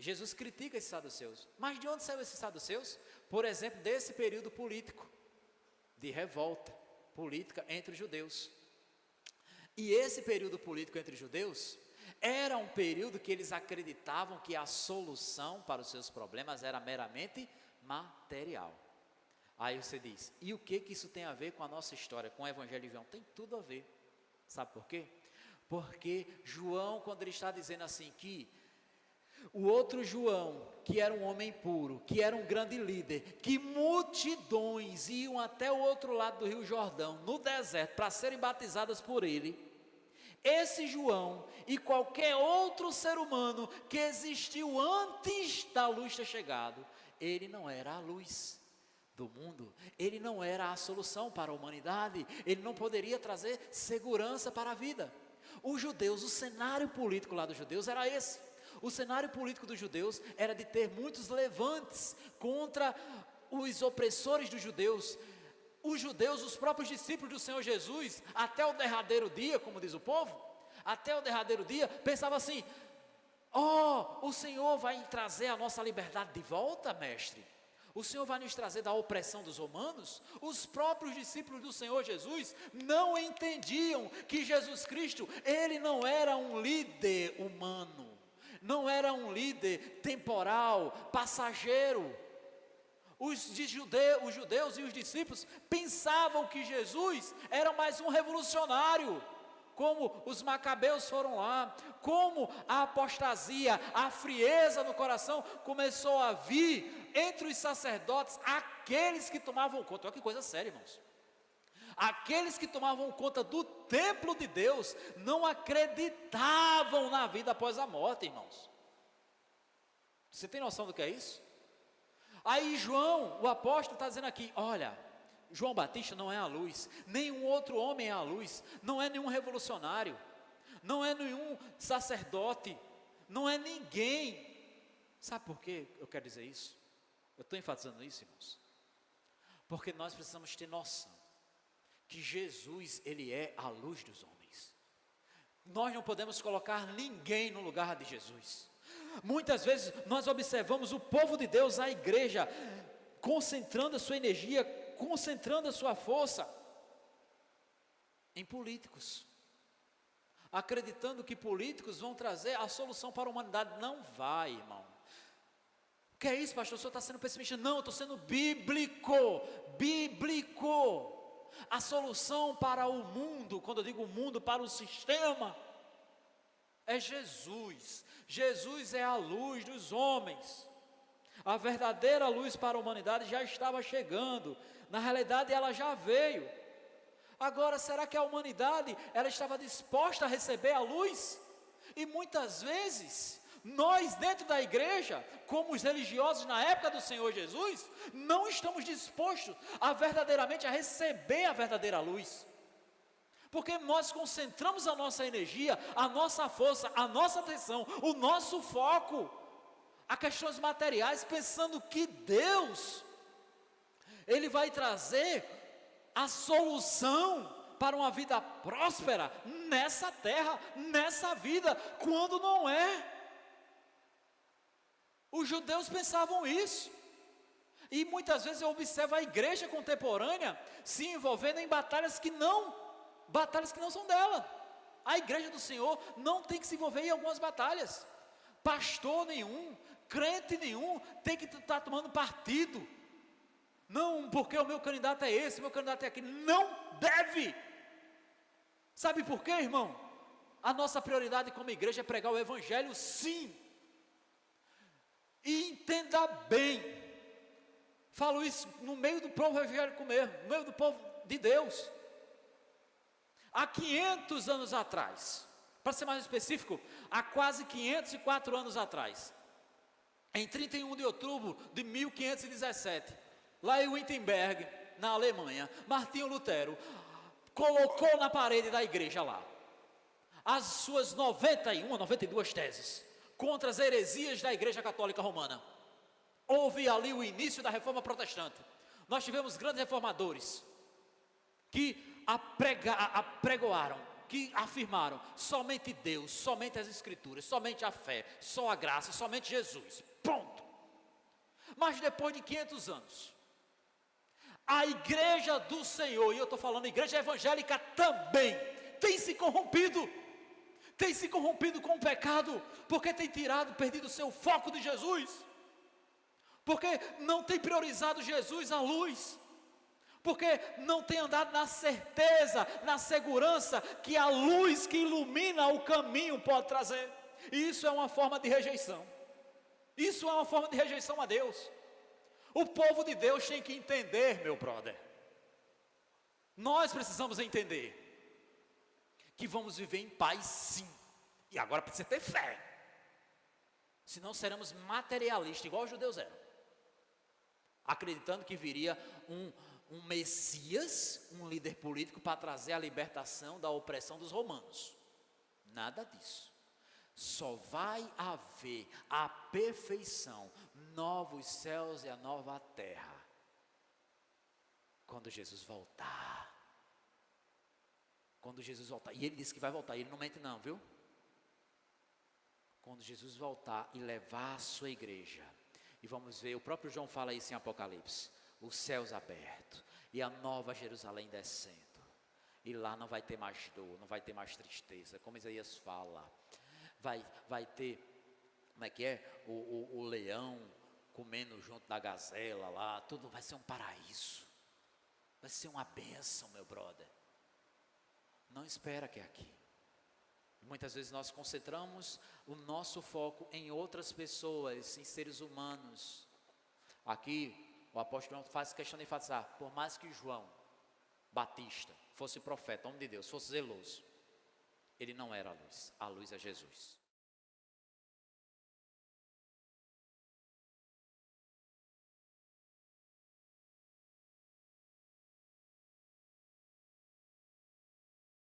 Jesus critica esses saduceus. Mas de onde saiu esses saduceus? Por exemplo, desse período político, de revolta política entre os judeus. E esse período político entre os judeus era um período que eles acreditavam que a solução para os seus problemas era meramente material. Aí você diz, e o que isso tem a ver com a nossa história, com o Evangelho de João? Tem tudo a ver. Sabe por quê? Porque João, quando ele está dizendo assim que o outro João, que era um homem puro, que era um grande líder, que multidões iam até o outro lado do Rio Jordão, no deserto, para serem batizadas por ele, esse João e qualquer outro ser humano que existiu antes da luz ter chegado, ele não era a luz do mundo, ele não era a solução para a humanidade, ele não poderia trazer segurança para a vida. Os judeus, o cenário político lá dos judeus era esse. O cenário político dos judeus era de ter muitos levantes contra os opressores dos judeus. Os judeus, os próprios discípulos do Senhor Jesus, até o derradeiro dia, como diz o povo, até o derradeiro dia, pensavam assim: o Senhor vai trazer a nossa liberdade de volta, mestre? O Senhor vai nos trazer da opressão dos romanos? Os próprios discípulos do Senhor Jesus não entendiam que Jesus Cristo, Ele não era um líder humano, não era um líder temporal, passageiro. Os judeus e os discípulos pensavam que Jesus era mais um revolucionário, como os macabeus foram lá, como a apostasia, a frieza no coração começou a vir entre os sacerdotes, aqueles que tomavam conta. Olha que coisa séria, irmãos. Aqueles que tomavam conta do templo de Deus não acreditavam na vida após a morte, irmãos. Você tem noção do que é isso? Aí João, o apóstolo, está dizendo aqui: olha, João Batista não é a luz, nenhum outro homem é a luz, não é nenhum revolucionário, não é nenhum sacerdote, não é ninguém. Sabe por que eu quero dizer isso? Eu estou enfatizando isso, irmãos, porque nós precisamos ter noção que Jesus, Ele é a luz dos homens. Nós não podemos colocar ninguém no lugar de Jesus. Muitas vezes nós observamos o povo de Deus, a igreja, concentrando a sua energia, concentrando a sua força em políticos, acreditando que políticos vão trazer a solução para a humanidade. Não vai, irmão. O que é isso, pastor? O senhor está sendo pessimista? Não, eu estou sendo bíblico. A solução para o mundo, quando eu digo mundo, para o sistema, é Jesus. Jesus é a luz dos homens. A verdadeira luz para a humanidade já estava chegando. Na realidade, ela já veio. Agora, será que a humanidade, ela estava disposta a receber a luz? E muitas vezes, nós dentro da igreja, como os religiosos na época do Senhor Jesus, não estamos dispostos a verdadeiramente a receber a verdadeira luz. Porque nós concentramos a nossa energia, a nossa força, a nossa atenção, o nosso foco a questões materiais, pensando que Deus, Ele vai trazer a solução para uma vida próspera nessa terra, nessa vida, quando não é. Os judeus pensavam isso. E muitas vezes eu observo a igreja contemporânea se envolvendo em batalhas que não são dela. A igreja do Senhor não tem que se envolver em algumas batalhas. Pastor nenhum, crente nenhum tem que estar tomando partido. Não, porque o meu candidato é esse, o meu candidato é aquele. Não deve. Sabe por quê, irmão? A nossa prioridade como igreja é pregar o evangelho, sim. E entenda bem, falo isso no meio do povo evangélico mesmo, no meio do povo de Deus. Há 500 anos atrás, para ser mais específico, há quase 504 anos atrás, em 31 de outubro de 1517, lá em Wittenberg, na Alemanha, Martinho Lutero colocou na parede da igreja lá as suas 92 teses contra as heresias da igreja católica romana. Houve ali o início da reforma protestante. Nós tivemos grandes reformadores que apregoaram que afirmaram: somente Deus, somente as Escrituras, somente a fé, só a graça, somente Jesus. Ponto. Mas depois de 500 anos, a igreja do Senhor, e eu estou falando igreja evangélica também, tem se corrompido com o pecado, porque tem perdido o seu foco de Jesus, porque não tem priorizado Jesus à luz, porque não tem andado na certeza, na segurança que a luz que ilumina o caminho pode trazer. E isso é uma forma de rejeição. Isso é uma forma de rejeição a Deus. O povo de Deus tem que entender, meu brother. Nós precisamos entender que vamos viver em paz, sim. E agora precisa ter fé. Senão seremos materialistas, igual os judeus eram, acreditando que viria um Messias, um líder político, para trazer a libertação da opressão dos romanos. Nada disso. Só vai haver a perfeição, novos céus e a nova terra, quando Jesus voltar. Quando Jesus voltar, e ele disse que vai voltar, ele não mente não, viu? Quando Jesus voltar e levar a sua igreja, e vamos ver, o próprio João fala isso em Apocalipse, os céus abertos, e a nova Jerusalém descendo, e lá não vai ter mais dor, não vai ter mais tristeza, como Isaías fala, vai ter, como é que é, o leão comendo junto da gazela lá, tudo vai ser um paraíso, vai ser uma bênção, meu brother. Não espera que é aqui. Muitas vezes nós concentramos o nosso foco em outras pessoas, em seres humanos. Aqui o apóstolo João faz questão de enfatizar: por mais que João Batista fosse profeta, homem de Deus, fosse zeloso, ele não era a luz é Jesus.